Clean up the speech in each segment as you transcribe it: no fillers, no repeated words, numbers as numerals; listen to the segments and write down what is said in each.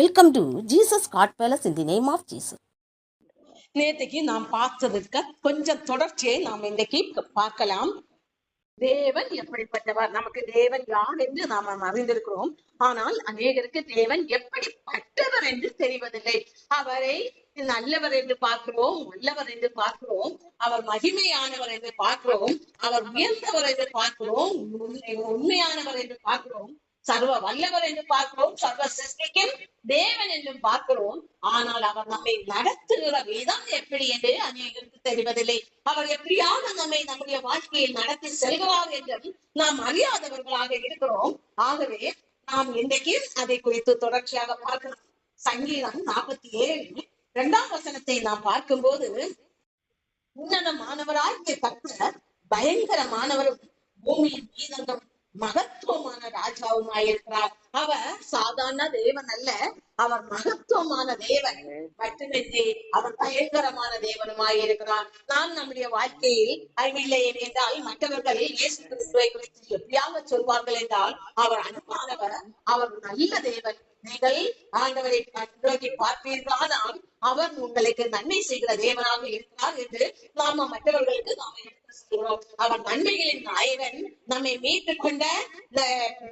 Welcome to Jesus God palace in the name of Jesus. நேற்றுக்கு நாம் பார்த்ததுக்கு கொஞ்சம் தொடர்ச்சியை நாம் இன்றைக்கு பார்க்கலாம். தேவன் எப்படிப்பட்டவர், நமக்கு தேவன் யார் என்று நாம் அறிந்திருக்கிறோம். ஆனால் அநேகருக்கு தேவன் எப்படிப்பட்டவர் என்று தெரிவதில்லை. அவரை நல்லவர் என்று பார்க்கிறோம், வல்லவர் என்று பார்க்கிறோம், அவர் மகிமையானவர் என்று பார்க்கிறோம், அவர் உயர்ந்தவர் என்று பார்க்கிறோம், உண்மையானவர் என்று பார்க்கிறோம், சர்வ வல்லவர் என்று பார்க்கிறோம், சர்வ சிருஷ்டிக்கும் தேவன் என்றும் பார்க்கிறோம். ஆனால் அவர் நம்மை நடத்துகிற விதம் எப்படி என்று அநேகருக்கு தெரிவதில்லை. அவர் எப்படியாக நம்முடைய வாழ்க்கையில் நடத்தி செல்கிறார் என்றும் நாம் அறியாதவர்களாக இருக்கிறோம். ஆகவே நாம் இன்றைக்கு அதை குறித்து தொடர்ச்சியாக பார்க்கிறோம். சங்கீதம் 47 2ஆம் வசனத்தை நாம் பார்க்கும்போது, உன்னதமானவராகிய கர்த்தர் பயங்கரமானவரும் பூமியின் மீதங்கும் மகத்துவமான ராஜாவுமாயிருக்கிறார். அவர் சாதாரண தேவன் அல்ல, அவர் மகத்துவமான தேவன் மட்டுமின்றி அவர் பயங்கரமான தேவனுமாயிருக்கிறார். நாம் நம்முடைய வாழ்க்கையில் அறிவில்லை என்றால் மற்றவர்கள் இயேசு கிறிஸ்துவை குறித்து எப்படியாக சொல்வார்கள் என்றால், அவர் அன்பானவர், அவர் நல்ல தேவன், நீங்கள் ஆண்டவரை நோக்கி பார்ப்பீர்களானால் அவர் உங்களுக்கு நன்மை செய்கிற தேவனாக இருக்கிறார் என்று நாம மற்றவர்களுக்கு நாம எடுத்து சொல்கிறோம். அவர் நன்மைகளின் நாயகன், நம்மை மீட்டுக் கொண்ட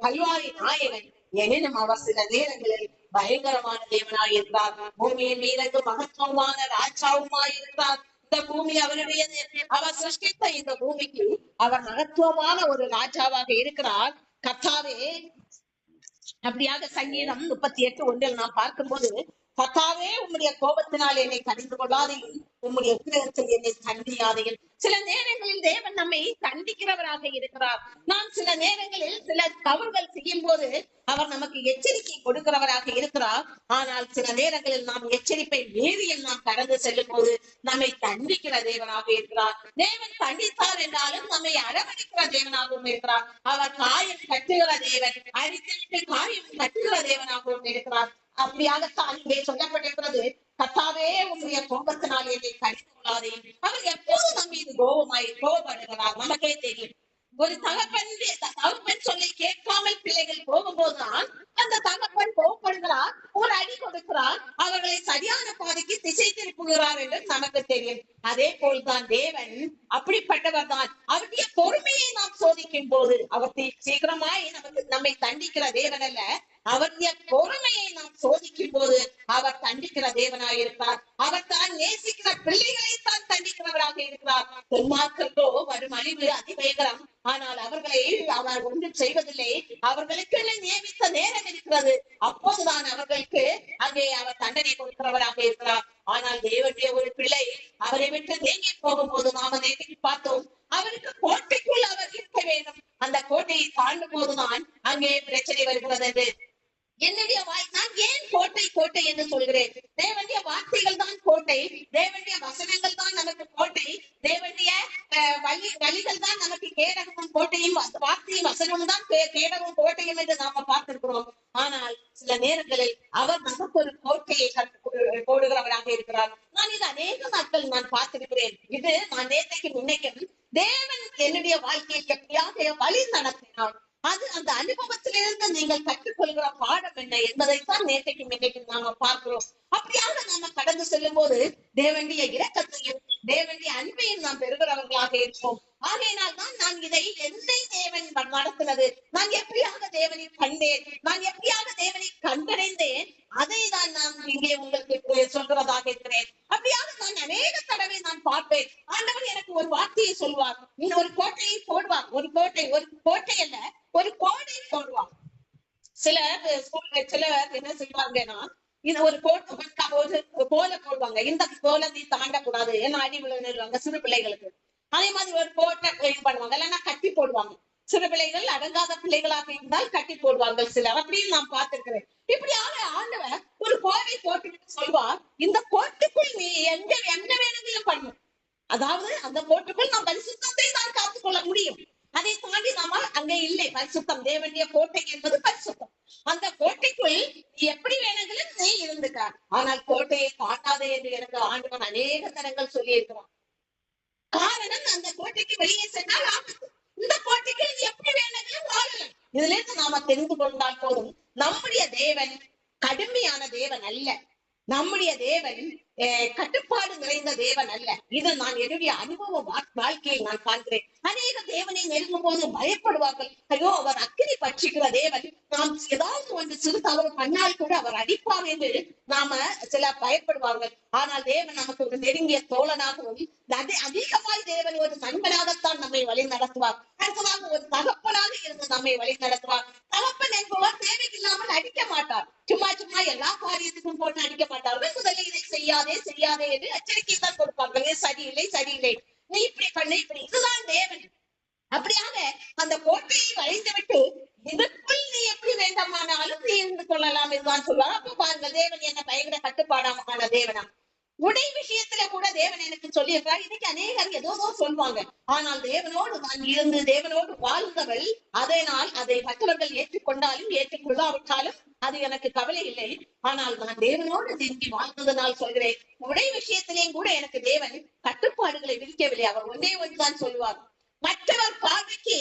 கல்வாரி நாயகன். எனினும் அவர் சில நேரங்களில் பயங்கரமான தேவனாய் இருக்கிறார். பூமியின் மீது மகத்துவமான ராஜாவுமாய் இருக்கிறார். இந்த பூமி அவருடையது. அவர் சிருஷ்டித்த இந்த பூமிக்கு அவர் மகத்துவமான ஒரு ராஜாவாக இருக்கிறார். கர்த்தாவே, அப்படியாக சங்கீதம் 38:1 நாம் பார்க்கும்போது, கர்த்தாவே உம்முடைய கோபத்தினால் என்னை கடிந்து கொள்ளாதையும் உம்முடைய உக்கிரத்தில் என்னை தண்டியாதையும். சில நேரங்களில் தேவன் நம்மை தண்டிக்கிறவராக இருக்கிறார். நாம் சில நேரங்களில் சில தவறுகள் செய்யும் போது அவர் நமக்கு எச்சரிக்கை கொடுக்கிறவராக இருக்கிறார். ஆனால் சில நேரங்களில் நாம் எச்சரிப்பை மீறியில் நாம் கடந்து செல்லும் போது நம்மை தண்டிக்கிற தேவனாக இருக்கிறார். தேவன் தண்டித்தார் என்றாலும் நம்மை அரவணைக்கிற தேவனாகவும் இருக்கிறார். அவர் காயம் கட்டுகிற தேவன், அடித்து காயம் கட்டுகிற தேவனாகவும் இருக்கிறார். அப்படியாகத்தான் இங்கே சொல்லப்பட்டிருக்கிறது, கர்த்தாவே உன்னுடைய கோபத்தினால் என்னை கடிந்து கொள்ளாதே. அவர் எப்போது நம் மீது கோபப்படுகிறார் நமக்கே தெரியும். ஒரு தகப்பன் சொல்லை கேட்காமல் பிள்ளைகள் போகும்போதுதான் அந்த தகப்பன் கோபப்படுகிறார், ஒரு அடி கொடுக்கிறார், அவர்களை சரியான பாதைக்கு திசை திருப்புகிறார் என்று நமக்கு தெரியும். அதே போல்தான் தேவன் அப்படிப்பட்டவர் தான். அவருடைய பொறுமையை நாம் சோதிக்கும் போது அவர் சீக்கிரமாய் நம்மை தண்டிக்கிற தேவன் அல்ல. அவருடைய பொறுமையை நாம் சோதிக்கும் போது அவர் தண்டிக்கிற தேவனாயிருப்பார். அவர் தான் நேசிக்கிற பிள்ளைகளை தான் தண்டிக்கிறவராக இருக்கிறார். துன்மார்க்கர்களோ வரும் அழிவு அதிபயங்கரம், ஆனால் அவர்களை அவர் ஒன்றும் செய்வதில்லை. அவர்களுக்கு நியமித்த நேரம் இருக்கிறது, அப்போதுதான் அவர்களுக்கு அங்கே அவர் தண்டனை கொடுக்கிறவராக இருக்கிறார். ஆனால் தேவனுடைய ஒரு பிள்ளை அவரை விட்டு நீங்கி போகும்போது நாம நேற்று பார்த்தோம், அவருக்கு கோட்டைக்குள் அவர் இருக்க வேண்டும். அந்த கோட்டையை தாண்டும் போதுதான் அங்கே பிரச்சனை வருகிறது என்று. என்னுடைய நான் ஏன் கோட்டை என்று சொல்கிறேன்? தேவனுடைய வார்த்தைகள் தான் கோட்டை, தேவனுடைய வசனங்கள் தான் நமக்கு கோட்டை, தேவனுடைய வழிகள் தான் நமக்கு கேடகமும் கோட்டையும், வார்த்தையும் வசனமும் தான் கேடகமும் கோட்டையும் என்று நாம பார்த்திருக்கிறோம். ஆனால் சில நேரங்களில் அவர் நமக்கு ஒரு கோட்டையை போடுகிறவராக இருக்கிறார். நான் இது அநேக நாட்கள் நான் பார்த்திருக்கிறேன். இது நான் நேற்றைக்கு முன்னைக்கும் தேவன் என்னுடைய வாழ்க்கையை எப்படியாக வழி நடத்தினார். அது அந்த அனுபவத்திலிருந்து நீங்கள் கற்றுக்கொள்கிற பாடம் என்ன என்பதைத்தான் நேற்றைக்கு நாம பார்க்கிறோம். அப்படியாக நாம கடந்து செல்லும் போது தேவனுடைய இரக்கத்தையும் தேவனுடைய அன்பையும் நாம் பெறுகிறவர்களாக இருப்போம். ஆகையினால் தான் நான் இதை என்னை தேவன் நடத்தினது, நான் எப்படியாக தேவனை கண்டேன், நான் எப்படியாக தேவனை கண்டடைந்தேன், அதை தான் நான் இங்கே உங்களுக்கு சொல்கிறதாக இருக்கிறேன். அப்படியாக நான் அநேக தடவை நான் பார்ப்பேன். ஆண்டவர் எனக்கு ஒரு வார்த்தையை சொல்வார், ஒரு கோட்டையை போடுவார். ஒரு கோட்டை அல்ல, ஒரு கோடை போடுவார். சிலர் என்ன செய்வாங்கன்னா, இது ஒரு கோலை போடுவாங்க. இந்த கோலை நீ தாண்டக்கூடாது, ஏன்னா அடி விழுந்துருவாங்க சிறு பிள்ளைகளுக்கு. அதே மாதிரி ஒரு கோட்டை பண்ணுவாங்க, இல்லைன்னா கட்டி போடுவாங்க. சிறு பிள்ளைகள் அடங்காத பிள்ளைகளாக இருந்தால் கட்டி போடுவாங்க சிலர். அப்படின்னு நான் பார்த்திருக்கிறேன். இப்படியாக ஆண்டவர் ஒரு கோலை போட்டுவிட்டு சொல்வார், இந்த கோட்டுக்குள் நீ என்ன வேணுங்களும் பண்ணும். அதாவது அந்த கோட்டுக்குள் நாம் பரிசுத்தத்தை தான் காத்துக்கொள்ள முடியும். அதை தாண்டி நாம அங்கே இல்லை. பரிசுத்தம், தேவனுடைய கோட்டை என்பது பரிசுத்தம். அந்த கோட்டைக்குள் நீ எப்படி வேணுங்களும் நீ இருந்துக்க, ஆனால் கோட்டையை காட்டாதே என்று எனக்கு ஆண்டவன் அநேக தரங்கள் சொல்லி இருக்கிறான். காரணம், அந்த கோட்டைக்கு வெளியே சென்றால் ஆபத்து. இந்த கோட்டைக்கு நீ எப்படி வேணுங்களும் வாழலாம். இதுல இருந்து நாம தெரிந்து கொண்டால் போதும், நம்முடைய தேவன் கடுமையான தேவன் அல்ல. நம்முடைய தேவன் கட்டுப்பாடு நிறைந்த தேவன் அல்ல. இது நான் என்னுடைய அனுபவ வாழ்க்கையை நான் காண்கிறேன். அநேக தேவனை நெருங்கும் போது பயப்படுவார்கள். ஐயோ, அவர் அக்கினி பட்சிக்கிற தேவன், நாம் ஏதாவது ஒன்று சிறு தவறு பண்ணால் கூட அவர் அடிப்பார் என்று நாம சில பயப்படுவார்கள். ஆனால் தேவன் நமக்கு ஒரு நெருங்கிய தோழனாகவும் அதிகமாய் தேவன் ஒரு நண்பனாகத்தான் நம்மை வழி நடத்துவார். அடுத்ததாக ஒரு தகப்பனாக இருந்து நம்மை வழி நடத்துவார். தகப்பன் என்பவர் தேவையில்லாமல் அடிக்க மாட்டார். சும்மா சும்மா எல்லா காரியத்துக்கும் போட்டு அடிக்க மாட்டார்கள். முதல்ல இதை செய்யாதே செய்யாதே என்று எச்சரிக்கை தான் கொடுப்பார்கள். சரியில்லை சரியில்லை, நீ இப்படி பண்ண இப்படி. இதுதான் தேவன். அப்படியாக அந்த கோட்டையை வளைந்து விட்டு இதற்குள் நீ எப்படி வேண்டாமானாலும் நீ இருந்து கொள்ளலாம் என்றுதான் சொல்லுவார். அப்ப பாருங்க, தேவன் என்ன பயங்கர கட்டுப்பாடான தேவனா. உடை விஷயத்துல கூட தேவன் எனக்கு சொல்லியிருக்கிறார். இன்னைக்கு அநேகர் ஏதோ சொல்லுவாங்க. ஆனால் தேவனோடு நான் இருந்து தேவனோடு வாழ்ந்தவள், அதனால் அதை மற்றவர்கள் ஏற்றுக்கொண்டாலும் ஏற்றுக்கொள்ளாவிட்டாலும் அது எனக்கு கவலை இல்லை. ஆனால் நான் தேவனோடு திரும்பி வாழ்ந்ததனால் சொல்கிறேன், உடை விஷயத்திலேயும் கூட எனக்கு தேவன் கட்டுப்பாடுகளை விதிக்கவில்லை. அவர் ஒன்றே ஒன்றுதான் சொல்லுவார், மற்றவர் பார்வைக்கு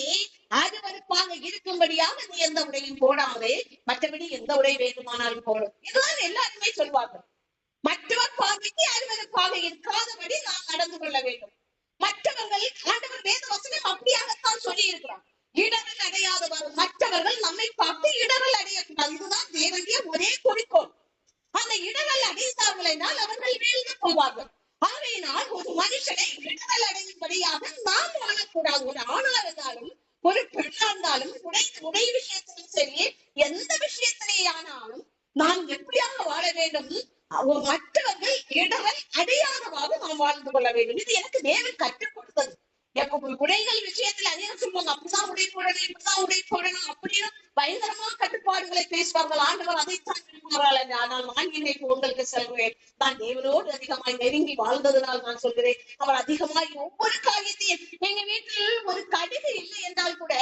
அருவருப்பாக இருக்கும்படியாக நீ எந்த உடையும் போடாதே, மற்றபடி எந்த உடை வேண்டுமானாலும் போடும். இதுதான் எல்லாருமே சொல்வார்கள். மற்றவர் பார்வைக்கு அருவருப்பாக இருக்காதபடி நாம் நடந்து கொள்ள வேண்டும். மற்றவர்கள் ஆண்டவர் வேத வசனம் அப்படியாகத்தான் சொல்லி இருக்கிறார். இடரல் அடையாதவர் மற்றவர்கள் நம்மை பார்த்து இடரல் அடையக்கூடாது. இதுதான் தேவனுடைய ஒரே குறிக்கோள். அந்த இடரல் அடைந்தார்கள் என்றால் அவர்கள் வீழ்ந்து போவார்கள். ஆகையினால் ஒரு மனுஷனை இடரல் அடையும்படியாக நாம் வாழக்கூடாது. ஒரு ஆணா இருந்தாலும் ஒரு பெண்ணா இருந்தாலும் உடை விஷயத்திலும் சரி, எந்த விஷயத்திலே ஆனாலும் நாம் எப்படியாக வாழ வேண்டும், மற்றவர்கள் இடரல் அடையாதவாறு நாம் வாழ்ந்து கொள்ள வேண்டும். இது எனக்கு தேவன் கற்றுக் கொடுத்தது. உடைகள் விஷயத்துல அநேகம் சொல்லுவாங்க, அப்படிதான் உடை போடணும், இப்படிதான் உடை போடணும் அப்படின்னு பயங்கரமா கட்டுப்பாடுகளை பேசுவார்கள். ஆண்டவர் அதைத்தான் விரும்புகிறார்கள். ஆனால் நான் இன்னைக்கு உங்களுக்கு சொல்கிறேன், நான் தேவனோடு அதிகமாய் நெருங்கி வாழ்ந்ததுனால் நான் சொல்கிறேன், அவர் அதிகமாய் ஒவ்வொரு காரியத்தையும், எங்க வீட்டில் ஒரு கடுகு இல்லை என்றால் கூட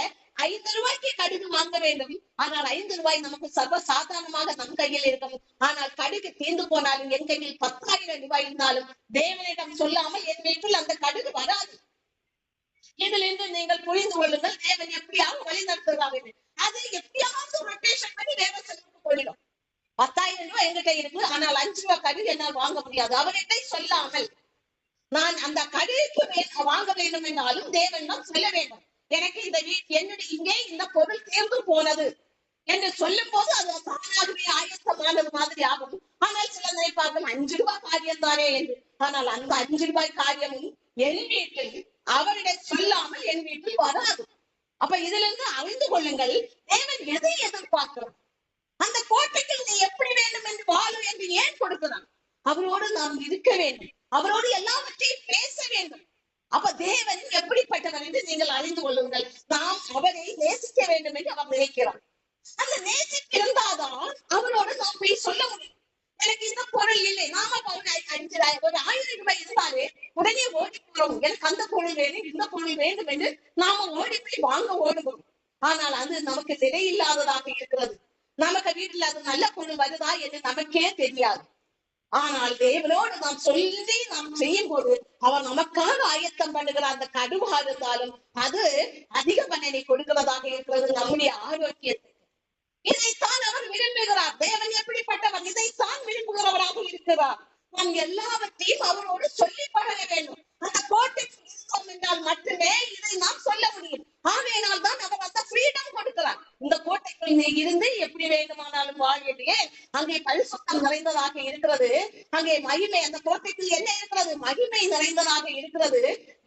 5 ரூபாய்க்கு கடுகு வாங்க வேண்டும். ஆனால் 5 ரூபாய் நமக்கு சர்வ சாதாரணமாக நம் கையில் இருக்கும். ஆனால் கடுகு தீர்ந்து போனாலும் என் கையில் 10,000 ரூபாய் இருந்தாலும் தேவனிடம் சொல்லாமல் என் வீட்டில் அந்த கடுகு வராது. இதிலிருந்து நீங்கள் புரிந்து கொள்ளுங்கள், தேவன் எப்படியாவது வழி நடத்துகிறாங்க. அது எப்படியாவது ரொட்டேஷன் பண்ணி தேவன் செலவுக்கு போயிடும். 10,000 ரூபாய் எங்கிட்ட இருக்கு, ஆனால் 5 ரூபாய் கடுகு என்னால் வாங்க முடியாது. அவர்கிட்ட சொல்லாமல் நான் அந்த கடுகுக்கு வாங்க வேண்டும் என்றாலும் தேவன் தான் சொல்ல வேண்டும். எனக்கு இந்த என்னுடைய இங்கே இந்த பொருள் தேர்ந்து போனது என்று சொல்லும் போது அது தானாகவே ஆயத்தமானது மாதிரி ஆகும். ஆனால் சில நினைப்பார்கள் 5 ரூபாய் காரியம் தானே என்று. ஆனால் அந்த 5 ரூபாய் காரியமும் என் வீட்டில் அவரிடம் சொல்லாமல் என் வீட்டில் வராது. அப்ப இதுல இருந்து அறிந்து கொள்ளுங்கள், தேவன் எதை எதிர்பார்க்கிறோம். அந்த கோட்டைக்கு நீ எப்படி வேண்டும் என்று வாழும் என்று ஏன் கொடுக்கிறான்? அவரோடு நாம் இருக்க வேண்டும், அவரோடு எல்லாவற்றையும் பேச வேண்டும். அப்ப தேவன் எப்படிப்பட்டவர் என்று நீங்கள் அறிந்து கொள்ளுங்கள். நாம் அவரை நேசிக்க வேண்டும் என்று அவர் நினைக்கிறார். அந்த நேசித்திருந்தாதான் அவரோடு நாம் போய் சொல்ல முடியும். எனக்கு இந்த பொருள் இல்லை, நாம ஒரு 1000 ரூபாய் இருந்தாலே உடனே ஓடி போறோம், எனக்கு அந்த பொருள் வேணும் இந்த பொருள் வேண்டும் என்று நாம ஓடி போய் வாங்க ஓடுவோம். ஆனால் அது நமக்கு நிலையில்லாததாக இருக்கிறது. நமக்கு வீட்டுல அது நல்ல பொருள் வருதா என்று நமக்கே தெரியாது. ஆனால் தேவனோடு நாம் சொல்லி நாம் செய்யும் போது அவர் நமக்காக ஆயத்தம் பண்ணுகிற அந்த கடுவா இருந்தாலும் அது அதிக பலனை கொடுக்கிறதாக இருக்கிறது நம்முடைய ஆரோக்கியத்துக்கு. இதைத்தான் அவர் விரும்புகிறார். தேவன் எப்படிப்பட்டவர்? இதைத்தான் விரும்புகிறவராக இருக்கிறார். நாம் எல்லாவற்றையும் அவரோடு சொல்லி பழக வேண்டும். அந்த கோட்டைக்கு இருந்தோம் என்றால் மட்டுமே இதை நாம் சொல்ல முடியும். ஆகையினால் தான் அவர் அந்த ஃப்ரீடம் கொடுக்கிறார். இந்த கோட்டைக்குள் நீ இருந்து எப்படி வேண்டுமானாலும் வாழ்க்கையே அங்கே பரிசுத்தம் நிறைந்ததாக இருக்கிறது. அங்கே மகிமை, அந்த கோட்டைக்குள் என்ன இருக்கிறது? மகிமை நிறைந்ததாக இருக்கிறது,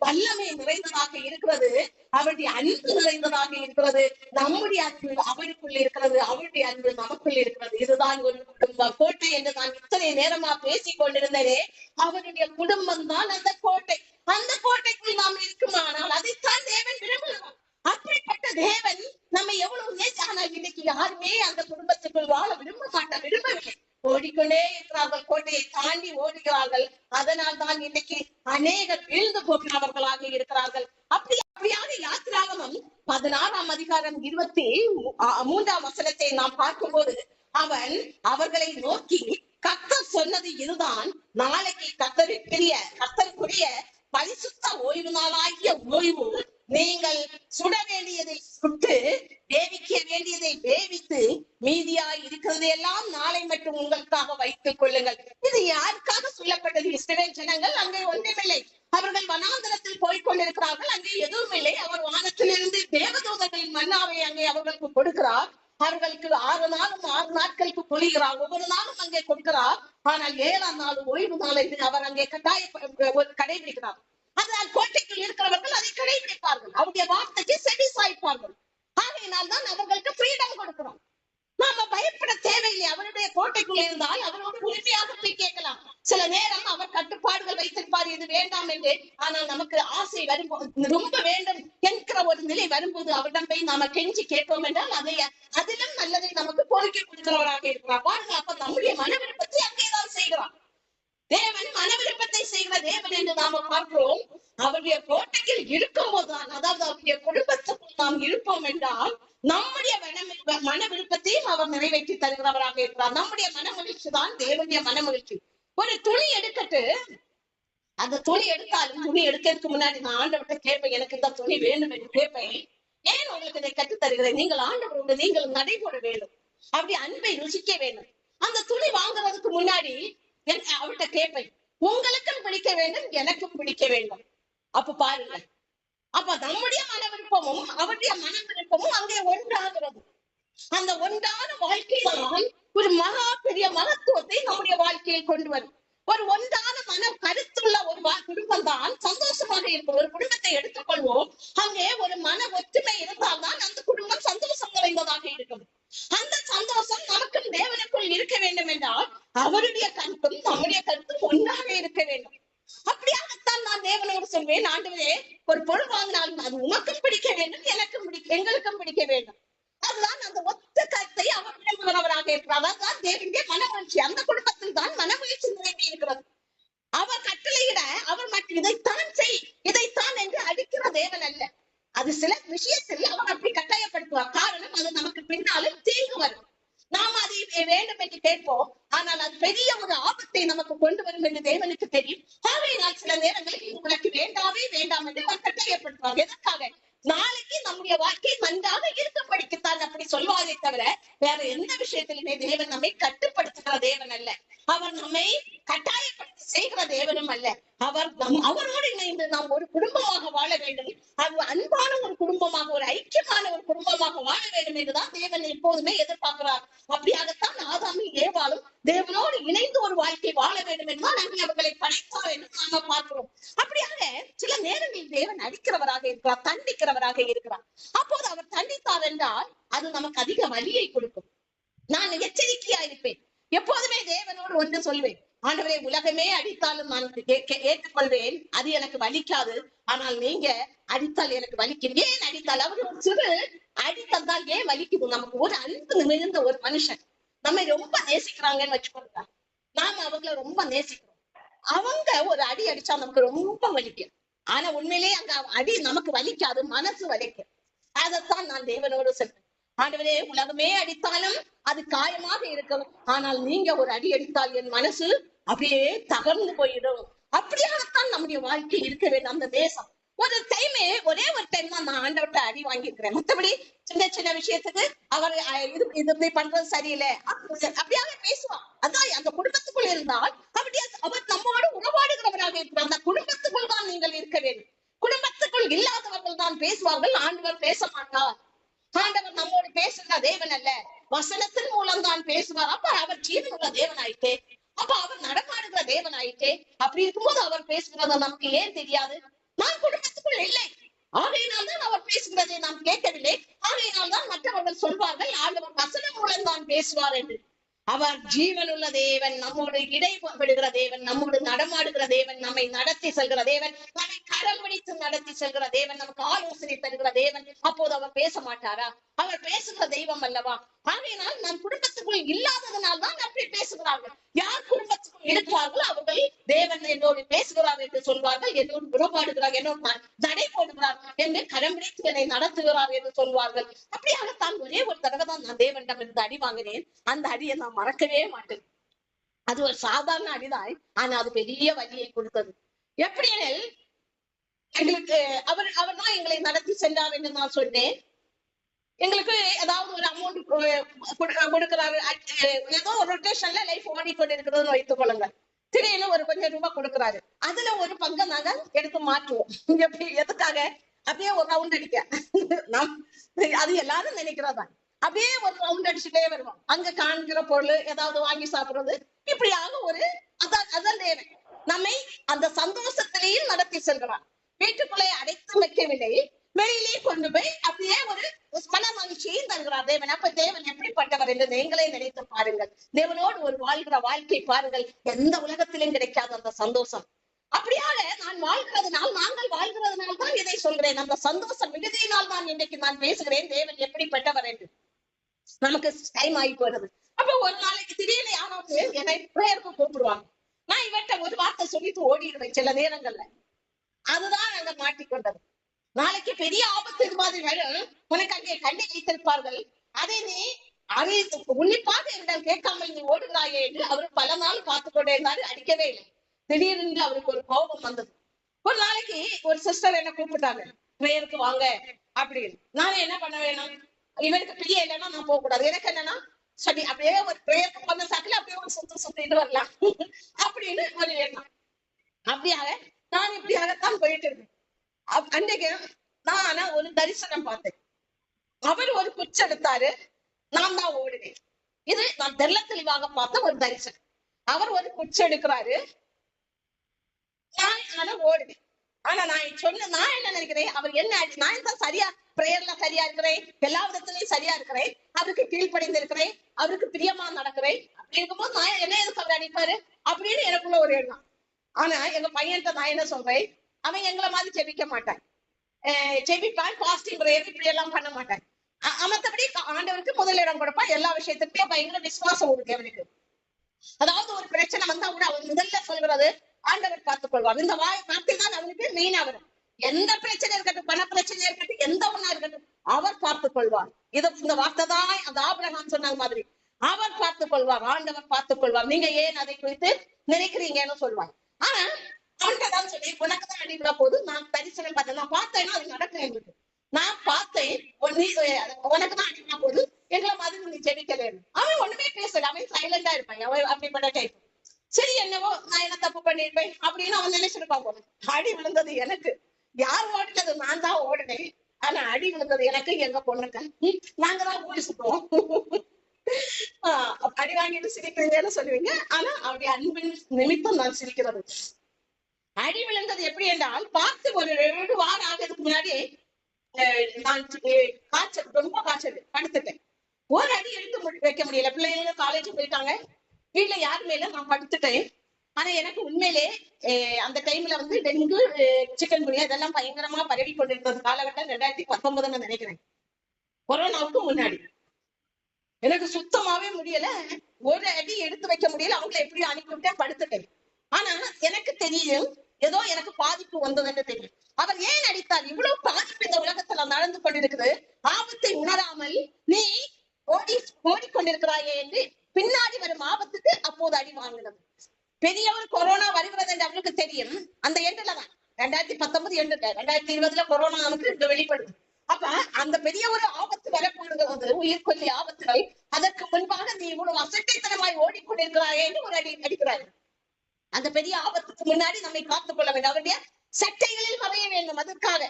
வல்லமை நிறைந்ததாக இருக்கிறது, அவருடைய அன்பு நிறைந்ததாக இருக்கிறது, நம்முடைய அன்பு அவருக்குள் இருக்கிறது, அவருடைய அன்பு நமக்குள் இருக்கிறது. இதுதான் ஒரு குடும்ப கோட்டை என்று நான் இத்தனை நேரமா பேசிக் கொண்டிருந்தேனே, அவருடைய குடும்பம் தான் அந்த கோட்டை. அந்த கோட்டைக்குள் நாம் இருக்குமானால் அதைத்தான் தேவன் விரும்புகிறார். அப்படிப்பட்ட தேவன் நம்ம எவ்வளவு நேசானால் இன்னைக்கு யாருமே அந்த குடும்பத்துக்குள் வாழ விரும்பவில்லை. ஓடிக்கொண்டே இருக்கிறார்கள், கோட்டையை தாண்டி ஓடுகிறார்கள். அதனால் தான் இன்னைக்கு அநேகர் வீழ்ந்து போகிறவர்களாக இருக்கிறார்கள். அப்படியாக யாத்திராகமம் 16ஆம் அதிகாரம் 23ஆம் வசனத்தை நாம் பார்க்கும்போது அவன் அவர்களை நோக்கி, கர்த்தர் சொன்னது இதுதான், நாளைக்கு கர்த்தருக்குரிய பரிசுத்த ஓய்வு நாளாகிய ஓய்வு நீங்கள் சுட வேண்டியதை சுட்டு வேவிக்க வேண்டியதை வேவித்து மீதியாய் இருக்கிறதையெல்லாம் நாளை மட்டும் உங்களுக்காக வைத்துக் கொள்ளுங்கள். இது யாருக்காக சொல்லப்பட்டது? இஸ்ரவேல் ஜனங்கள் அங்கே ஒன்றுமில்லை, அவர்கள் வனாந்தரத்தில் போய்கொண்டிருக்கிறார்கள், அங்கே எதுவும் இல்லை. அவர் வானத்திலிருந்து தேவதூதர்களின் மன்னாவை அங்கே அவர்களுக்கு கொடுக்கிறார். அவர்களுக்கு 6 நாளும் 6 நாட்களுக்கு பொழிகிறார், ஒவ்வொரு நாளும் அங்கே கொடுக்கிறார். ஆனால் 7ஆம் நாள் ஓய்வு நாளை அவர் அங்கே கடைபிடிக்கிறார். அதனால் கோட்டைக்குள் இருக்கிறவர்கள் அதை கடைபிடிப்பார்கள், அவருடைய வார்த்தைக்கு செவி சாய்ப்பார்கள். ஆகையினால் தான் அவர்களுக்கு ஃப்ரீடம் கொடுக்கிறோம். நாம பயப்பட தேவையில்லை. அவருடைய கோட்டைக்குள் இருந்தால் அவரோடு உரிமையாக போய் கேட்கலாம். சில நேரம் அவர் கட்டுப்பாடுகள் வைத்திருப்பார், இது வேண்டாம் என்று. ஆனால் நமக்கு ஆசை வரும்போது, ரொம்ப வேண்டும் என்கிற ஒரு நிலை வரும்போது அவரிடம் போய் நாம கெஞ்சி கேட்போம் என்றால் அதிலும் நல்லதை நமக்கு பொறுக்கி கொடுக்கிறவராக இருக்கிறார். பாருங்க, அப்ப நம்முடைய மன விருப்பத்தை அங்கேதான் செய்கிறார். தேவன் மன விருப்பத்தை செய்கிற தேவன் என்று நாம பார்க்கிறோம். அவருடைய கோட்டையில் இருக்கும் போதுதான், அதாவது அவருடைய குடும்பத்துக்குள் நாம் இருப்போம் என்றால் நம்முடைய மன விருப்பத்தையும் அவர் நிறைவேற்றி தருகிறவராக இருக்கிறார். நம்முடைய மன மகிழ்ச்சி தான் தேவனுடைய மன மகிழ்ச்சி. ஒரு துணி எடுக்கட்டு, அந்த துணி எடுத்தாலும் துணி எடுக்கிறதுக்கு முன்னாடி நான் ஆண்டவர்கிட்ட கேட்பேன், எனக்கு இந்த துணி வேண்டும் என்று கேட்பேன். ஏன் உங்களுக்கு இதை கற்றுத் தருகிறேன்? நீங்கள் ஆண்டவரோடு நீங்கள் நடைபெற வேண்டும், அப்படி அன்பை ருசிக்க வேண்டும். அந்த துணி வாங்குறதுக்கு முன்னாடி அவர்கிட்ட கேட்பேன், உங்களுக்கும் பிடிக்க வேண்டும், எனக்கும் பிடிக்க வேண்டும். அப்ப பாருங்க, அப்ப நம்முடைய மன விருப்பமும் அவருடைய மன விருப்பமும் அங்கே ஒன்றாகிறது. அந்த ஒன்றான வாழ்க்கைதான் ஒரு மகா பெரிய மகத்துவத்தை நம்முடைய வாழ்க்கையில் கொண்டு வரும். ஒரு ஒன்றான மன கருத்துள்ள ஒரு குடும்பம் தான் சந்தோஷமாக இருக்கும். ஒரு குடும்பத்தை எடுத்துக்கொள்வோம், அங்கே ஒரு மன ஒற்றுமை இருந்தால்தான் அந்த குடும்பம் சந்தோஷம் நிறைந்ததாக இருக்கும். அந்த சந்தோஷம் நமக்கும் தேவனுக்குள் இருக்க வேண்டும் என்றால் அவருடைய கருத்தும் நம்முடைய கருத்தும் ஒன்றாக இருக்க வேண்டும். அப்படியாகத்தான் நான் தேவனோடு சொல்வேன், ஆண்டவரே, ஒரு பொருள் வாங்கினாலும் அது உனக்கும் பிடிக்க வேண்டும், எனக்கும் எங்களுக்கும் பிடிக்க வேண்டும். அதுதான் அந்த ஒத்த கருத்தை அவர் விரும்புகிறவராக இருக்கிறார். அதுதான் தேவனுடைய மனமகிழ்ச்சி. அந்த குடும்பத்தில் தான் மனமகிழ்ச்சி நிறைவே இருக்கிறது. அவர் கட்டளையிட அவர் மட்டும் இதைத்தான் செய், இதைத்தான் என்று அடிக்கிற தேவன் அல்ல. அது சில விஷயத்தில் அவர் அப்படி கட்டாயப்படுத்துவார். காரணம், அது நமக்கு பின்னாலும் தீங்கு வரும். நாம் அதை வேண்டும் என்று கேட்போம், ஆனால் அது பெரிய ஒரு ஆபத்தை நமக்கு கொண்டு வரும் என்று தேவனுக்கு தெரியும். ஆகையினால் சில நேரங்களில் இது உனக்கு வேண்டாமே வேண்டாம் என்று அவர் கட்டாயப்படுத்துவார். எதற்காக? நாளைக்கு நம்முடைய வாழ்க்கை நன்றாக இருக்கும்படிக்குத்தான் அப்படி சொல்வாரே தவிர வேற எந்த விஷயத்திலுமே தேவன் நம்மை கட்டுப்படுத்துகிற தேவன் அல்ல. அவர் நம்மை கட்டாயப்படுத்தி செய்கிற தேவனும் அல்ல. அவரோடு இணைந்து நாம் ஒரு குடும்பமாக வாழ வேண்டும், அன்பான ஒரு குடும்பமாக, ஒரு ஐக்கியமான ஒரு குடும்பமாக வாழ வேண்டும் என்றுதான் தேவன் எப்போதுமே எதிர்பார்க்கிறார். அப்படியாகத்தான் ஆதாமும் ஏவாளும் தேவனோடு இணைந்து ஒரு வாழ்க்கை வாழ வேண்டும் என்றுதான் நாங்கள் அவர்களை படைத்தார் என்று நாம பார்க்கிறோம். அப்படியாக சில நேரங்களில் தேவன் அடிக்கிறவராக இருக்கிறார், தண்டிக்கிறவராக இருக்கிறார். அப்போது அவர் தண்டித்தார் என்றால் அது நமக்கு அதிக வலியை கொடுக்கும். நான் எச்சரிக்கையா இருப்பேன். எப்போதுமே தேவனோடு ஒன்று சொல்வேன், ஆண்டவரே, உலகமே அடித்தாலும் நான் ஏற்றுக்கொள்வேன், அது எனக்கு வலிக்காது. ஆனால் நீங்க அடித்தால் எனக்கு வலிக்கும். ஏன் அடித்தால்? அவர் ஒரு சிறு அடித்தந்தால் ஏன் வலிக்குது? நமக்கு ஒரு அன்பு மிகுந்த ஒரு மனுஷன் நம்மை ரொம்ப நேசிக்கிறாங்கன்னு வச்சுக்கோங்க, நாம அவங்களை ரொம்ப நேசிக்கிறோம். அவங்க ஒரு அடி அடிச்சா நமக்கு ரொம்ப வலிக்கும். ஆனா உண்மையிலேயே அங்க அடி நமக்கு வலிக்காது, மனசு வலிக்கும். அதைத்தான் நான் தேவனோடு சொல்றேன், ஆண்டவரே, உலகமே அடித்தாலும் அது காயமாக இருக்கும், ஆனால் நீங்க ஒரு அடி அடித்தால் என் மனசு அப்படியே தகர்ந்து போயிடும். அப்படியாகத்தான் நம்முடைய வாழ்க்கை இருக்க வேண்டும். அந்த தேசம் ஒரே ஒரு டைம் தான் நான் ஆண்டவர்கிட்ட அடி வாங்கியிருக்கிறேன். மற்றபடி சின்ன சின்ன விஷயத்துக்கு அவர் இது பண்றது சரியில்லை அப்படியாக பேசுவான். அதான் அந்த குடும்பத்துக்குள் இருந்தால் அப்படியே அவர் நம்மோடு உறவாடுகிறவராக இருக்கிறார். அந்த குடும்பத்துக்குள் தான் நீங்கள் இருக்க வேண்டும். குடும்பத்துக்குள் இல்லாதவர்கள் தான் பேசுவார்கள், ஆண்டவர் பேச மாட்டார். ஆண்டவர் நம்மோடு பேசுகிற தேவன் அல்ல, வசனத்தின் மூலம் தான் பேசுவார். அப்ப அவர் ஜீவனுள்ள தேவன் ஆயிட்டே, அப்ப அவர் நடமாடுகிற தேவன் ஆயிட்டே. அப்படி இருக்கும்போது அவர் பேசுகிறத நமக்கு ஏன் தெரியாது? நான் குடும்பத்துக்குள் இல்லை, ஆகையினால் தான் அவர் பேசுகிறதை நாம் கேட்கவில்லை. ஆகையினால் தான் மற்றவர்கள் சொல்வார்கள், ஆண்டவர் வசனம் மூலம் தான் பேசுவார் என்று. அவர் ஜீவனுள்ள தேவன், நம்மோடு இடைபடுகிற தேவன், நம்மோடு நடமாடுகிற தேவன், நம்மை நடத்தி செல்கிற தேவன், நம்மை கரம் பிடித்து நடத்தி செல்கிற தேவன், நமக்கு ஆலோசனை தருகிற தேவன். அப்போது அவர் பேச மாட்டாரா? அவர் பேசுகிற தெய்வம் அல்லவா? ஆகையினால் நம் குடும்பத்துக்குள் இல்லாததனால் தான் அப்படி பேசுகிறார்கள். யார் குடும்பத்துக்குள் இருக்கிறார்களோ அவர்கள் தேவன் என்னோடு பேசுகிறார் என்று சொல்வார்கள், என்னோடு உறவாடுகிறார், என்னோடு தடை போடுகிறார் என்று கரம் பிடித்து என்னை நடத்துகிறார் என்று சொல்வார்கள். அப்படியாகத்தான் ஒரே ஒரு தடவை தான் நான் தேவனிடம் இருந்து அடி வாங்கினேன். அந்த அடியை நான் மறக்கவே மாட்டேன். அது ஒரு சாதாரண அடிதான், ஆனா அது பெரிய வலியை கொடுத்தது. எப்படியெனில் எங்களுக்கு அவர் தான் எங்களை நடத்தி சென்றார் என்று நான் சொன்னேன். எங்களுக்கு ஏதாவது ஒரு அமௌண்ட் கொடுக்கிறாரு, ஏதோ ஒரு ரொட்டேஷன்ல லைஃப் ஓடிக்கொண்டிருக்கிறதுன்னு வைத்துக் கொள்ளுங்கள். திடீர்னு ஒரு கொஞ்சம் ரூபாய் கொடுக்குறாரு, அதுல ஒரு பங்கை நாங்க எடுத்து மாற்றுவோம். எப்படி எதுக்காக? அப்படியே ஒரு ரவுண்ட் அடிக்க. அது எல்லாரும் நினைக்கிறதா. அப்படியே ஒரு ரவுண்ட் அடிச்சுட்டே வருவோம். அங்க காண்கிற பொருள் ஏதாவது வாங்கி சாப்பிடுறது, இப்படியாக ஒரு அதான் தேவன் நம்மை அந்த சந்தோஷத்திலேயும் நடத்தி செல்கிறார். வீட்டுக்குள்ளே அடைத்து வைக்கவில்லை, வெளியிலே கொண்டு போய் அப்படியே ஒரு மன மகிழ்ச்சியை தருகிறார் தேவன். அப்ப தேவன் எப்படிப்பட்டவர் என்று நீங்களே நினைத்து பாருங்கள். தேவனோடு ஒரு வாழ்கிற வாழ்க்கை பாருங்கள், எந்த உலகத்திலும் கிடைக்காத அந்த சந்தோஷம். அப்படியாக நான் வாழ்கிறதுனால், நாங்கள் வாழ்கிறதுனால் தான் இதை சொல்கிறேன். அந்த சந்தோஷம் மிகுதியினால் தான் இன்றைக்கு நான் பேசுகிறேன் தேவன் எப்படிப்பட்டவர் என்று. நமக்கு டைம் ஆகி போறது. அப்ப ஒரு நாளைக்கு திடீர்னு யாராவது என்னை பிரேயருக்கு கூப்பிடுவாங்க. நான் இவர்கிட்ட ஒரு வார்த்தை சொல்லிட்டு ஓடிடுவேன் சில நேரங்கள்ல. அதுதான் நாங்க மாட்டிக்கொண்டது. நாளைக்கு பெரிய ஆபத்து மாதிரி வரும், உனக்கு அங்கே கண்டி வைத்திருப்பார்கள், அதை நீ உன்னிப்பாக என்றால் கேட்காமல் நீ ஓடுகிறாயே என்று அவர் பல நாள் பார்த்து கொண்டே இருந்தாரு. அடிக்கவே இல்லை. திடீர்னு அவருக்கு ஒரு கோபம் வந்தது. ஒரு நாளைக்கு ஒரு சிஸ்டர் என்ன கூப்பிட்டாங்க, பிரேயருக்கு வாங்க அப்படின்னு. நான் என்ன பண்ண வேணும், இவருக்கு பிரிய இல்லைன்னா நான் போக கூடாது. எனக்கு என்னன்னா சரி அப்படியே ஒரு பிரேயருக்கு பண்ண சாக்கில அப்படியே ஒரு சுத்திட்டு வரலாம் அப்படின்னு ஒரு எண்ணம். அப்படியாக நான் இப்படியாகத்தான் போயிட்டு இருக்கேன். அன்றைக்கு நான் ஒரு தரிசனம் பார்த்தேன். அவர் ஒரு குச்சி எடுத்தாரு, நான் தான் ஓடினேன். இது நான் தெல்ல தெளிவாக பார்த்த ஒரு தரிசனம். அவர் ஒரு குச்சி எடுக்கிறாரு, நான் ஓடினேன். ஆனா நான் என்ன நினைக்கிறேன், அவர் என்ன நான் தான் சரியா பிரேயர்ல சரியா இருக்கிறேன், எல்லா விதத்திலையும் சரியா இருக்கிறேன், அவருக்கு கீழ்ப்படிந்து இருக்கிறேன், அவருக்கு பிரியமா நடக்கிறேன். அப்படி இருக்கும்போது நான் என்ன எதுக்கு அவர் அடிப்பாரு அப்படின்னு எனக்குள்ள ஒரு எண்ணம். ஆனா எங்க பையன்கிட்ட நான் என்ன சொல்றேன், அவன் எங்களை மாதிரி ஜெபிக்க மாட்டான், ஜெபிப்பான், பாஸ்டிங் பிரேயர் இப்படி எல்லாம் பண்ண மாட்டான். மத்தபடி ஆண்டவருக்கு முதலிடம் கொடுப்பான், எல்லா விஷயத்துக்குமே பயங்கர விசுவாசம் இருக்கு அவனுக்கு. அதாவது ஒரு பிரச்சனை வந்தா கூட அவன் முதல்ல சொல்றது ஆண்டவர் பார்த்துக் கொள்வார். இந்த வார்த்தை தான் அவனுக்கு மெயினா வரும். எந்த பிரச்சனை இருக்கட்டும், பண பிரச்சனை இருக்கட்டும், எந்த ஒண்ணா இருக்கட்டும், அவர் பார்த்துக் கொள்வார். இந்த வார்த்தை தான் அந்த ஆபிரகாம் சொன்ன மாதிரி, அவர் பார்த்துக் கொள்வார், ஆண்டவர் பார்த்துக் கொள்வார். நீங்க ஏன் அதை குறித்து நினைக்கிறீங்கன்னு சொல்லுவார். ஆனா அவன்கிட்ட தான் சொல்லி உனக்கு தான் அடிபட போது நான் தரிசனம் பார்த்தேன், நான் பார்த்தேன்னா அது நடக்கும் எங்களுக்கு. நான் பார்த்தேன் உனக்கு தான் அடிபட போது, எங்களை மாதிரி நீ ஜெபிக்கல. அவன் ஒண்ணுமே பேசல, அவன் சைலண்டா இருப்பான், அவன் அப்படிப்பட்ட டைப். சரி என்னவோ நான் என்ன தப்பு பண்ணிருப்பேன் அப்படின்னு அவன் நினைச்சிருப்பான் போல. அடி விழுந்தது எனக்கு. யார் ஓடினது? நான் தான் ஓடினேன். ஆனா அடி விழுந்தது எனக்கு, எங்க பொண்ணுக்கு. நாங்க தான் ஓடி சுத்தோம். அடி வாங்கிட்டு சிரிக்கிறீங்கன்னு சொல்லுவீங்க, ஆனா அவருடைய அன்பின் நிமித்தம் நான் சிரிக்கிறது. அடி விழுந்தது எப்படி என்றால், பார்த்து ஒரு 2 வாரம் ஆகிறதுக்கு முன்னாடி நான் காய்ச்சல், ரொம்ப காய்ச்சல், படுத்துட்டேன். ஒரு அடி எடுத்து வைக்க முடியல. பிள்ளைங்க காலேஜ் போயிட்டாங்க, வீட்டுல யாருமே இல்ல, நான் படுத்துட்டேன். ஆனா எனக்கு உண்மையிலே அந்த டைம்ல வந்து டெங்கு, சிக்கன் குனியா இதெல்லாம் பயங்கரமா பரவி கொண்டிருந்தது காலகட்டம் 2019 நினைக்கிறேன், கொரோனாவுக்கு முன்னாடி. எனக்கு சுத்தமாவே முடியல, ஒரு அடி எடுத்து வைக்க முடியல. அவங்களை எப்படியும் அனுப்பிவிட்டேன், படுத்துட்டேன். ஆனா எனக்கு தெரியும் ஏதோ எனக்கு பாதிப்பு வந்ததுன்னு தெரியும். அவர் ஏன் அடித்தார்? இவ்வளவு பாதிப்பு இந்த உலகத்துல நடந்து கொண்டிருக்குது, ஆபத்தை உணராமல் நீ ஓடிக்கொண்டிருக்கிறாயே என்று பின்னாடி வரும் ஆபத்துக்கு அப்போது அடி வாங்கினது. பெரிய ஒரு கொரோனா வருகிறது என்று அவருக்கு தெரியும். அந்த எண்டுல தான் 2019 எண்டு, 2020 கொரோனா நமக்கு வெளிப்படுது. அப்ப அந்த பெரிய ஒரு ஆபத்து வரப்போகிறது, உயிர்கொல்லி ஆபத்துகள். அதற்கு முன்பாக நீ இவ்வளவு அசட்டைத்தனமாய் ஓடிக்கொண்டிருக்கிறாயே என்று ஒரு அடி அடிக்கிறார். அந்த பெரிய ஆபத்துக்கு முன்னாடி நம்மை காத்துக் கொள்ள வேண்டும், அவருடைய சட்டைகளில் மறைய வேண்டும். அதற்காக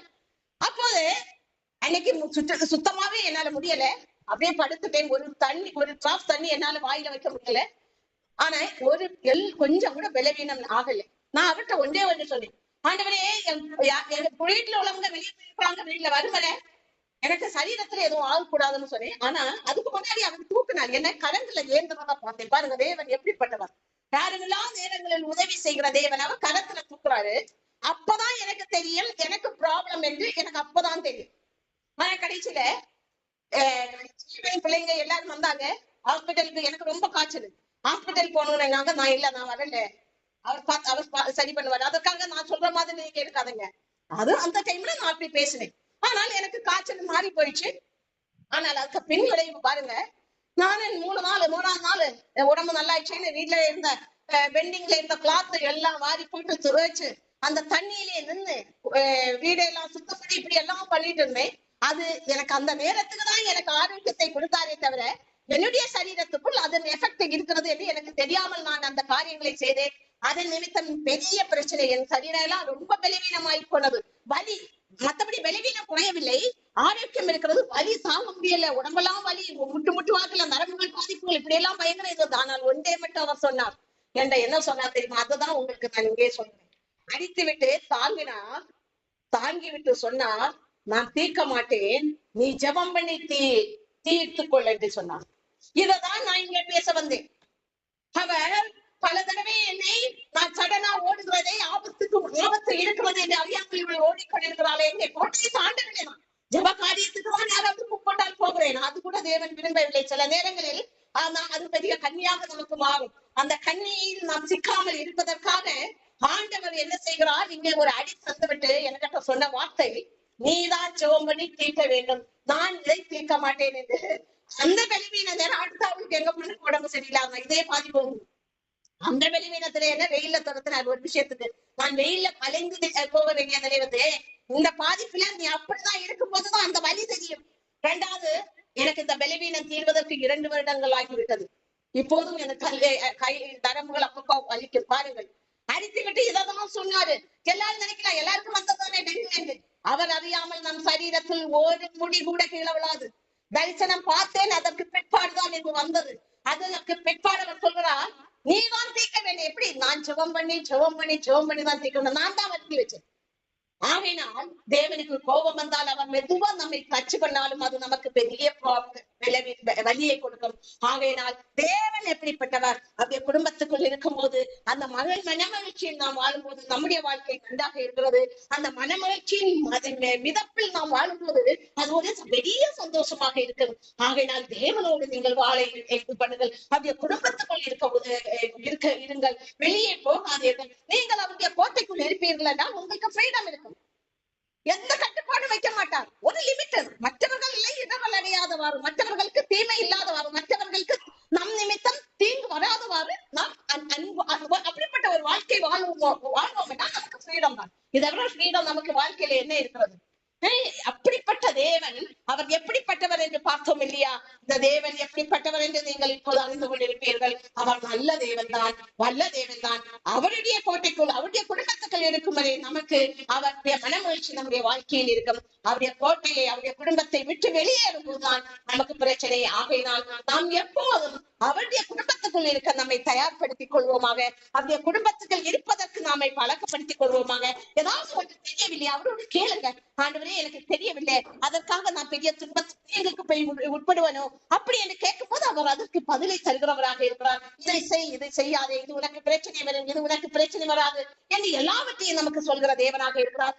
அப்போது அன்னைக்கு சுத்தமாவே என்னால முடியல, அப்படியே படுத்துட்டேன். ஒரு டிராப் தண்ணி என்னால வாயில வைக்க முடியல. ஆனா ஒரு கொஞ்சம் கூட பலவீனம் ஆகல. நான் அவர்கிட்ட ஒன்றே சொன்னேன், ஆண்டவரே எங்க வீட்டுல உள்ளவங்க வெளியே போயிருப்பாங்க, வீட்டுல வருமல, எனக்கு சரீரத்துல எதுவும் ஆகக்கூடாதுன்னு சொன்னேன். ஆனா அதுக்கு முன்னாடி அவர் தூக்குனார், என்ன கரங்களை ஏந்திரதா பார்த்தேன். பாருங்க தேவன் எப்படிப்பட்டவர், யாருமில்லா நேரங்களில் உதவி செய்கிற தேவன். அவர் கரத்துல தூக்குறாரு. அப்பதான் எனக்கு தெரியும் எனக்கு ப்ராப்ளம் என்று, எனக்கு அப்பதான் தெரியும். ஆனா கடைசியில பிள்ளைங்க எல்லாரும் வந்தாங்க ஹாஸ்பிட்டலுக்கு. எனக்கு ரொம்ப காய்ச்சல், ஹாஸ்பிட்டல் போகணும்னாங்க. நான் இல்ல, நான் வரல, அவர் சரி பண்ணுவாரு. அதற்காக நான் சொல்ற மாதிரி நீங்க கேட்காதீங்க. அது அந்த டைம்ல நான் அப்படி பேசினேன். ஆனால் எனக்கு காய்ச்சல் மாறி போயிடுச்சு. ஆனால் அதுக்கு பின் விளைவு பாருங்க. நானு 3 நாள் உடம்பு நல்லா ஆயிடுச்சுன்னு வீட்டுல இருந்த பெண்டிங்ல இருந்த கிளாத் எல்லாம் வாரி போட்டு துவைச்சு அந்த தண்ணியிலே நின்று வீடெல்லாம் சுத்தம் பண்ணி இப்படி எல்லாம் பண்ணிட்டு இருந்தேன். அது எனக்கு அந்த நேரத்துக்கு தான் எனக்கு ஆரோக்கியத்தை கொடுத்தாரே தவிர என்னுடைய சரீரத்துக்குள் அதன் எஃபெக்ட் இருக்கிறது என்று எனக்கு தெரியாமல் நான் அந்த காரியங்களை செய்தேன். அதன் நிமித்தம் பெரிய பிரச்சனை, என் சரீரம் எல்லாம் ரொம்ப பலவீனமாய் போனது. வலி, மத்தபடி பலவீனம் குறையவில்லை, ஆரோக்கியம் இருக்கிறது, வலி தாங்க முடியல, உடம்பெல்லாம் வலி, முட்டு முட்டு வாக்குல நரம்புகள் பாதிப்புகள் இப்படி எல்லாம் பயங்கர இது. ஆனால் ஒன்றே மட்டும் அவர் சொன்னார். என்ன சொன்னார் தெரியுமா? அதுதான் உங்களுக்கு நான் இங்கே சொல்றேன். அடித்து விட்டு தாங்கினார், தாங்கி விட்டு சொன்னார், நான் தீர்க்க மாட்டேன், நீ ஜெபம் பண்ணி தீர்த்துக் கொள் என்று சொன்னார். இததான் நான் இங்கே பேச வந்தேன். அவர் பல தடவை என்னை நான் சடனா ஓடுகிறதை ஆபத்து இருக்கிறது என்று அறியாமல் இவள் ஓடிக்கொண்டிருக்கிறாளே, என்னை கோட்டையை தாண்டவில்லை. நான் ஜெப காரியத்துக்கு தான் யாராவது கூப்பிட்டால் போகிறேன். அது கூட தேவன் விரும்பவில்லை. சில நேரங்களில் அது பெரிய கன்னியாக நமக்கு மாறும். அந்த கன்னியில் நாம் சிக்காமல் இருப்பதற்காக ஆண்டவர் என்ன செய்கிறார்? இங்கே ஒரு அடி தந்துவிட்டு என்கிட்ட சொன்ன வார்த்தை, நீதான் ஜெபம் பண்ணி தீர்க்க வேண்டும், நான் இதை தீர்க்க மாட்டேன் என்று. அந்த பலவீன நேரம் அடுத்த அவளுக்கு எங்க பொண்ணு உடம்பு சரியில்லாம இதே பாதி போகும். அந்த பலவீனத்துல என்ன வெயில்ல துரத்தினார் ஒரு விஷயத்துக்கு. நான் வெயில்ல கலைந்து போக வேண்டிய நிலை இந்த பாதிப்புல நீ அப்படிதான் இருக்கும் போதுதான் அந்த வலி தெரியும். இரண்டாவது, எனக்கு இந்த பலவீனம் தீர்வதற்கு 2 வருடங்கள் ஆகிவிட்டது. இப்போதும் எனக்கு கை நரம்புகள் அப்பப்பா வலிக்கும். பாருங்கள், அடித்து விட்டு இதான் சொன்னாரு. எல்லாரும் நினைக்கலாம் எல்லாருக்கும் வந்ததானே டெங்கு என்று. அவர் அறியாமல் நம் சரீரத்தில் ஒரு முடி கூட கீழே விழாது. தரிசனம் பார்த்தேன், அதற்கு பிற்பாடுதான் என்று வந்தது. அதற்கு பிற்பாடு அவர் சொல்கிறார், நீ தான் தீர்க்க வேண்டிய. எப்படி? நான் ஜெபம் பண்ணி தான் தீர்க்கணும். நான் தான் வருத்தி வச்சேன். ஆகையினால் தேவனுக்கு கோபம் வந்தால் அவர் மெதுவா நம்மை டச் பண்ணாலும் அது நமக்கு பெரிய வலியை கொடுக்கும். ஆகையினால் தேவன் எப்படிப்பட்டவர்? அவருடைய குடும்பத்துக்குள் இருக்கும் போது அந்த மனமகிழ்ச்சியில் நாம் வாழும் போது நம்முடைய வாழ்க்கை நன்றாக இருக்கிறது. அந்த மனமகிழ்ச்சியின் மிதப்பில் நாம் வாழும்போது அது ஒரு பெரிய சந்தோஷமாக இருக்கும். ஆகையினால் தேவனோடு நீங்கள் வாழ பண்ணுங்கள். அவருடைய குடும்பத்துக்குள் இருங்கள், வெளியே போகாதீர்கள். நீங்கள் அவருடைய கோட்டைக்குள் இருப்பீர்கள் என்றால் உங்களுக்கு ஃப்ரீடம் இருக்கும். எந்த கட்டுப்பாடும் வைக்க மாட்டார். ஒரு லிமிட். மற்றவர்கள் இல்லை இடர்கள் அடையாதவாறு, மற்றவர்களுக்கு தீமை இல்லாதவாறு, மற்றவர்களுக்கு நம் நிமித்தம் தீங்கு வராதவாறு நாம் அப்படிப்பட்ட ஒரு வாழ்க்கை வாழ்வோம் என்றால் நமக்கு ஃப்ரீடம் தான். இதை விட ஃப்ரீடம் நமக்கு வாழ்க்கையில என்ன இருக்கிறது? அப்படிப்பட்ட தேவன் அவர் எப்படிப்பட்டவர் என்று பார்த்தோம் இல்லையா? இந்த தேவன் எப்படிப்பட்டவர் என்று நீங்கள் இப்போது அறிந்து கொண்டிருப்பீர்கள். அவர் நல்ல தேவன் தான், வல்ல தேவன் தான். அவருடைய கோட்டைக்குள் அவருடைய குடும்பத்துக்குள் இருக்கும் வரை நமக்கு அவருடைய மனமகிழ்ச்சி நம்முடைய வாழ்க்கையில் இருக்கும். அவருடைய கோட்டையை அவருடைய குடும்பத்தை விட்டு வெளியேறும் போதுதான் நமக்கு பிரச்சனை. ஆகையினால் நாம் எப்போதும் அவருடைய குடும்பத்துக்குள் இருக்க நம்மை தயார்படுத்திக் கொள்வோமாக. அவருடைய குடும்பத்துக்குள் இருப்பதற்கு நாமை பழக்கப்படுத்திக் கொள்வோமாக. ஏதாவது ஒன்று தெரியவில்லை, அவரோடு கேளுங்க. ஆண்டவரே, எனக்கு தெரியவில்லை, அதற்காக நான் பெரிய துன்பத்துக்கு போய் உட்படுவனோ அப்படி என்று கேட்கும் போது அவர் அதற்கு பதிலை தருகிறவராக இருக்கிறார். இதை செய்யாதே, இது உனக்கு பிரச்சனை வரும், இது உனக்கு பிரச்சனை வராது என்று எல்லாவற்றையும் நமக்கு சொல்கிற தேவனாக இருக்கிறார்.